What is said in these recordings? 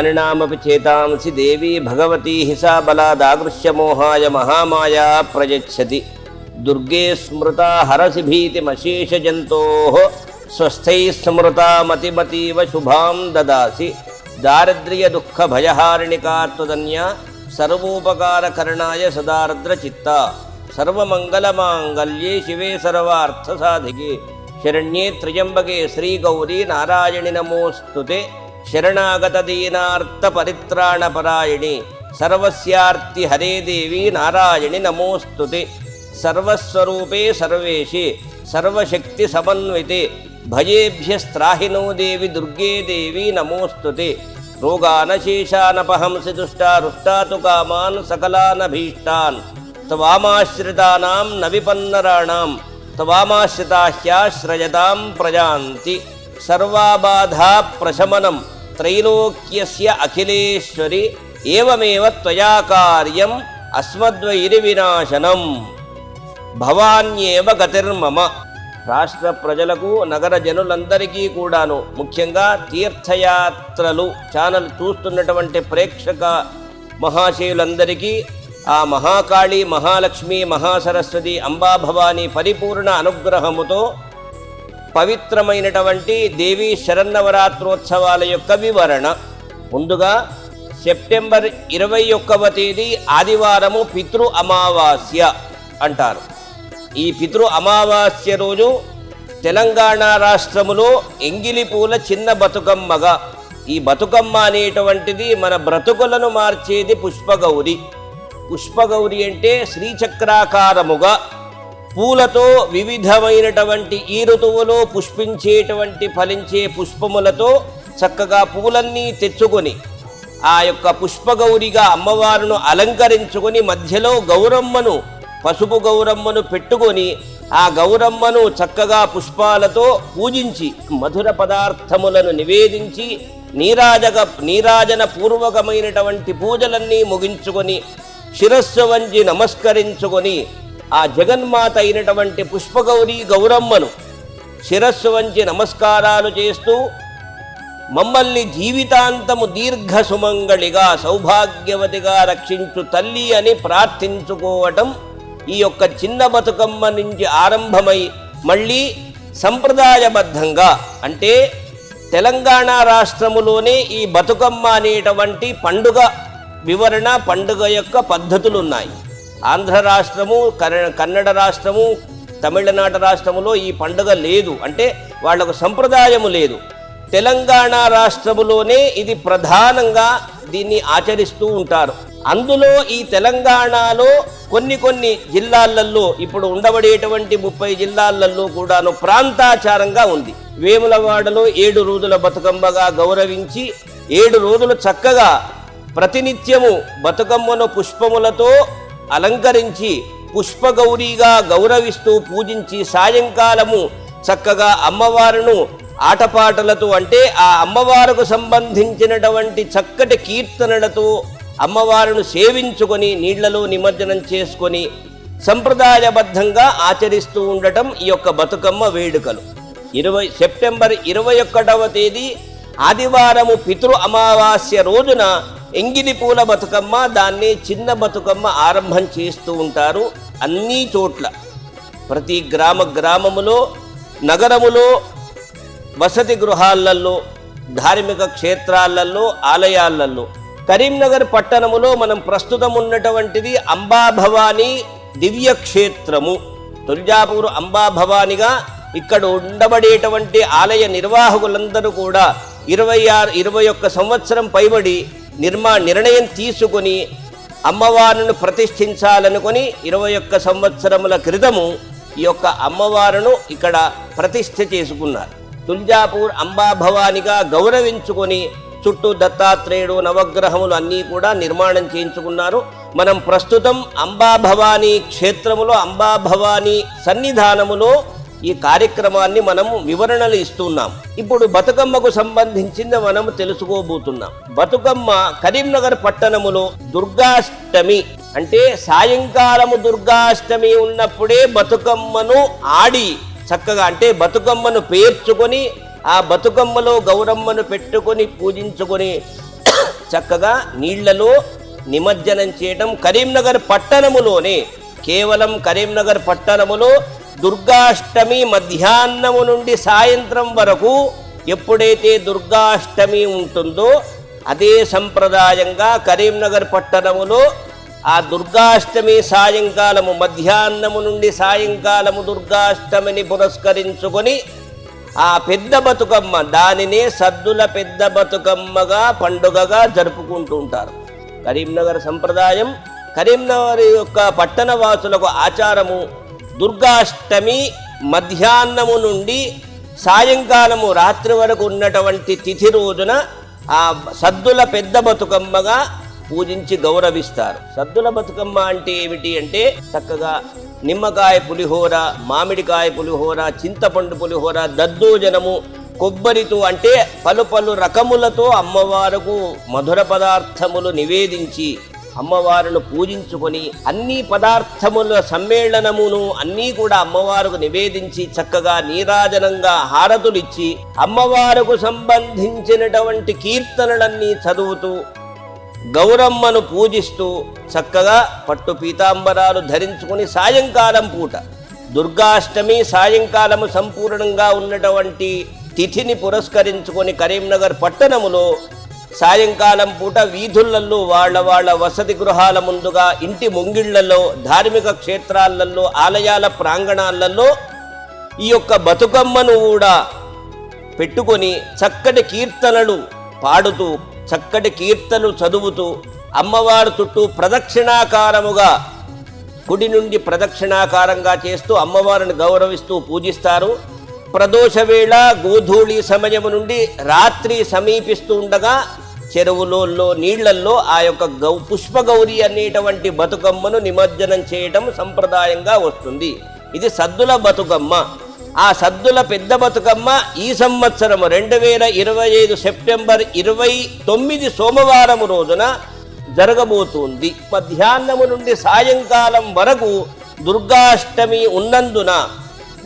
జ్ఞానినామపి చేతాంసి దేవీ భగవతీ హిసా బలాదాగృశ్యమోహాయ మహామాయా ప్రయచ్చతి. దుర్గే స్మృతా హరసి భీతిమశేషజంతోః స్వస్థైః స్మృతా మతిమతీవ శుభాం దదాసి. దారిద్ర్య దుఃఖ భయహారిణికా త్వదన్యా సర్వోపకారకరణాయ సదార్ద్రచిత్త. సర్వమంగళమాంగళ్యే శివే సర్వార్థసాధికే శరణ్యే త్ర్యంబకే శ్రీగౌరీ నారాయణి నమోస్తుతే. శరణాగత దీనార్త పరిత్రాణపరాయణి సర్వస్యార్తి హరే దేవి నారాయణి నమోస్తుతే. సర్వస్వరూపే సర్వేషి సర్వశక్తి సమన్వితే భజేభ్యస్త్రాహినో దేవి దుర్గే దేవి నమోస్తుతే. రోగానశేషానపహంసి దుష్టారుష్టాతు కామాన్ సకలానభీష్టాన్ త్వామాశ్రితానాం న విపన్నరాణాం త్వామాశ్రితాహ్యాశ్రయతాం ప్రజాంతి. సర్వాబాధా ప్రశమనం త్రైలోక్యస్య అఖిలేశ్వరి ఏవమేవ త్వయా కార్యం అస్మద్వైరి వినాశనం భవాన్యేవ గతిర్మమ. రాష్ట్ర ప్రజలకు నగర జనులందరికీ కూడాను, ముఖ్యంగా తీర్థయాత్రలు ఛానల్ చూస్తున్నటువంటి ప్రేక్షక మహాశయులందరికీ ఆ మహాకాళి, మహాలక్ష్మి, మహాసరస్వతి, అంబాభవాని పరిపూర్ణ అనుగ్రహముతో పవిత్రమైనటువంటి దేవీ శరన్నవరాత్రోత్సవాల యొక్క వివరణ. ముందుగా సెప్టెంబర్ 21వ తేదీ ఆదివారము పితృ అమావాస్య అంటారు. ఈ పితృ అమావాస్య రోజు తెలంగాణ రాష్ట్రములో ఎంగిలిపూల చిన్న బతుకమ్మగా, ఈ బతుకమ్మ అనేటువంటిది మన బ్రతుకులను మార్చేది పుష్పగౌరి. పుష్పగౌరి అంటే శ్రీచక్రాకారముగా పూలతో వివిధమైనటువంటి ఈ ఋతువులో పుష్పించేటువంటి ఫలించే పుష్పములతో చక్కగా పూలన్నీ తెచ్చుకొని ఆ యొక్క పుష్పగౌరిగా అమ్మవారును అలంకరించుకొని మధ్యలో గౌరమ్మను, పసుపు గౌరమ్మను పెట్టుకొని ఆ గౌరమ్మను చక్కగా పుష్పాలతో పూజించి మధుర పదార్థములను నివేదించి నీరాజన పూర్వకమైనటువంటి పూజలన్నీ ముగించుకొని శిరస్సు వంచి నమస్కరించుకొని ఆ జగన్మాత అయినటువంటి పుష్పగౌరి గౌరమ్మను శిరస్సు వంచి నమస్కారాలు చేస్తూ మమ్మల్ని జీవితాంతము దీర్ఘ సుమంగళిగా సౌభాగ్యవతిగా రక్షించు తల్లి అని ప్రార్థించుకోవటం ఈ యొక్క చిన్న బతుకమ్మ నుంచి ఆరంభమై మళ్ళీ సంప్రదాయబద్ధంగా, అంటే తెలంగాణ రాష్ట్రములోనే ఈ బతుకమ్మ అనేటువంటి పండుగ వివరణ, పండుగ యొక్క పద్ధతులు ఉన్నాయి. ఆంధ్ర రాష్ట్రము, కన్నడ రాష్ట్రము, తమిళనాడు రాష్ట్రములో ఈ పండుగ లేదు, అంటే వాళ్లకు సంప్రదాయము లేదు. తెలంగాణ రాష్ట్రములోనే ఇది ప్రధానంగా దీన్ని ఆచరిస్తూ ఉంటారు. అందులో ఈ తెలంగాణలో కొన్ని జిల్లాలలో, ఇప్పుడు ఉండబడేటువంటి 30 జిల్లాలలో కూడాను ప్రాంతాచారంగా ఉంది. వేములవాడలో 7 రోజుల బతుకమ్మగా గౌరవించి 7 రోజులు చక్కగా ప్రతినిత్యము బతుకమ్మను పుష్పములతో అలంకరించి పుష్పగౌరిగా గౌరవిస్తూ పూజించి సాయంకాలము చక్కగా అమ్మవారును ఆటపాటలతో, అంటే ఆ అమ్మవారికి సంబంధించినటువంటి చక్కటి కీర్తనలతో అమ్మవారును సేవించుకొని నీళ్లలో నిమజ్జనం చేసుకొని సంప్రదాయబద్ధంగా ఆచరిస్తూ ఉండటం ఈ యొక్క బతుకమ్మ వేడుకలు. సెప్టెంబర్ 21వ తేదీ ఆదివారము పితృ అమావాస్య రోజున ఎంగిలి పూల బతుకమ్మ, దాన్ని చిన్న బతుకమ్మ ఆరంభం చేస్తూ ఉంటారు. అన్ని చోట్ల, ప్రతి గ్రామములో, నగరములో, వసతి గృహాలలో, ధార్మిక క్షేత్రాలలో, ఆలయాలలో. కరీంనగర్ పట్టణములో మనం ప్రస్తుతం ఉన్నటువంటిది అంబాభవాని దివ్యక్షేత్రము. తుల్జాపూర్ అంబాభవానిగా ఇక్కడ ఉండబడేటువంటి ఆలయ నిర్వాహకులందరూ కూడా 21 సంవత్సరం పైబడి నిర్ణయం తీసుకొని అమ్మవారును ప్రతిష్ఠించాలనుకొని 21 సంవత్సరముల క్రితము ఈ యొక్క అమ్మవారును ఇక్కడ ప్రతిష్ఠ చేసుకున్నారు. తుల్జాపూర్ అంబాభవానిగా గౌరవించుకొని చుట్టూ దత్తాత్రేయుడు, నవగ్రహములు అన్నీ కూడా నిర్మాణం చేయించుకున్నారు. మనం ప్రస్తుతం అంబాభవాని క్షేత్రములో, అంబాభవాని సన్నిధానములో ఈ కార్యక్రమాన్ని మనము వివరణలు ఇస్తున్నాం. ఇప్పుడు బతుకమ్మకు సంబంధించింది మనం తెలుసుకోబోతున్నాం. బతుకమ్మ కరీంనగర్ పట్టణములో దుర్గాష్టమి, అంటే సాయంకాలము దుర్గాష్టమి ఉన్నప్పుడే బతుకమ్మను ఆడి చక్కగా, అంటే బతుకమ్మను పేర్చుకొని ఆ బతుకమ్మలో గౌరమ్మను పెట్టుకొని పూజించుకొని చక్కగా నీళ్లలో నిమజ్జనం చేయడం. కరీంనగర్ పట్టణములోనే, కేవలం కరీంనగర్ పట్టణములో దుర్గాష్టమి మధ్యాహ్నము నుండి సాయంత్రం వరకు ఎప్పుడైతే దుర్గాష్టమి ఉంటుందో అదే సంప్రదాయంగా కరీంనగర్ పట్టణములో ఆ దుర్గాష్టమి సాయంకాలము, మధ్యాహ్నము నుండి సాయంకాలము దుర్గాష్టమిని పురస్కరించుకొని ఆ పెద్ద బతుకమ్మ, దానినే సద్దుల పెద్ద బతుకమ్మగా పండుగగా జరుపుకుంటూ ఉంటారు. కరీంనగర్ సంప్రదాయం, కరీంనగర్ యొక్క పట్టణ వాసులకు ఆచారము. దుర్గాష్టమి మధ్యాహ్నము నుండి సాయంకాలము రాత్రి వరకు ఉన్నటువంటి తిథి రోజున ఆ సద్దుల పెద్ద బతుకమ్మగా పూజించి గౌరవిస్తారు. సద్దుల బతుకమ్మ అంటే ఏమిటి అంటే చక్కగా నిమ్మకాయ పులిహోర, మామిడికాయ పులిహోర, చింతపండు పులిహోర, దద్దోజనము, కొబ్బరితో అంటే పలు పలు రకములతో అమ్మవారుకు మధుర పదార్థములు నివేదించి అమ్మవారును పూజించుకొని అన్ని పదార్థముల సమ్మేళనమును అన్నీ కూడా అమ్మవారుకు నివేదించి చక్కగా నీరాజనంగా హారతులిచ్చి అమ్మవారుకు సంబంధించినటువంటి కీర్తనలన్నీ చదువుతూ గౌరమ్మను పూజిస్తూ చక్కగా పట్టు పీతాంబరాలు ధరించుకుని సాయంకాలం పూట దుర్గాష్టమి సాయంకాలము సంపూర్ణంగా ఉన్నటువంటి తిథిని పురస్కరించుకొని కరీంనగర్ పట్టణములో సాయంకాలం పూట వీధులలో వాళ్ళ వసతి గృహాల ముందుగా, ఇంటి ముంగిళ్లలో, ధార్మిక క్షేత్రాలలో, ఆలయాల ప్రాంగణాలలో ఈ యొక్క బతుకమ్మను కూడా పెట్టుకొని చక్కటి కీర్తనలు పాడుతూ, చక్కటి కీర్తనలు చదువుతూ అమ్మవారి చుట్టూ ప్రదక్షిణాకారముగా, కుడి నుండి ప్రదక్షిణాకారంగా చేస్తూ అమ్మవారిని గౌరవిస్తూ పూజిస్తారు. ప్రదోష వేళ గోధూళి సమయము నుండి రాత్రి సమీపిస్తూ ఉండగా చెరువులలో, నీళ్లల్లో ఆ యొక్క పుష్పగౌరి అనేటువంటి బతుకమ్మను నిమజ్జనం చేయటం సంప్రదాయంగా వస్తుంది. ఇది సద్దుల బతుకమ్మ. ఆ సద్దుల పెద్ద బతుకమ్మ ఈ సంవత్సరం 2025 సెప్టెంబర్ 29 సోమవారం రోజున జరగబోతుంది. మధ్యాహ్నము నుండి సాయంకాలం వరకు దుర్గాష్టమి ఉన్నందున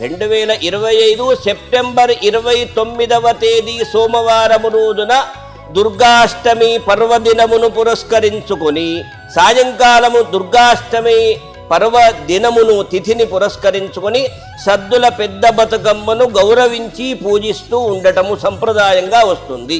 2025 సెప్టెంబర్ 29వ తేదీ సోమవారము రోజున దుర్గాష్టమి పర్వదినమును పురస్కరించుకొని సాయంకాలము దుర్గాష్టమి పర్వదినమును తిథిని పురస్కరించుకొని సద్దుల పెద్ద బతుకమ్మను గౌరవించి పూజిస్తూ ఉండటము సంప్రదాయంగా వస్తుంది.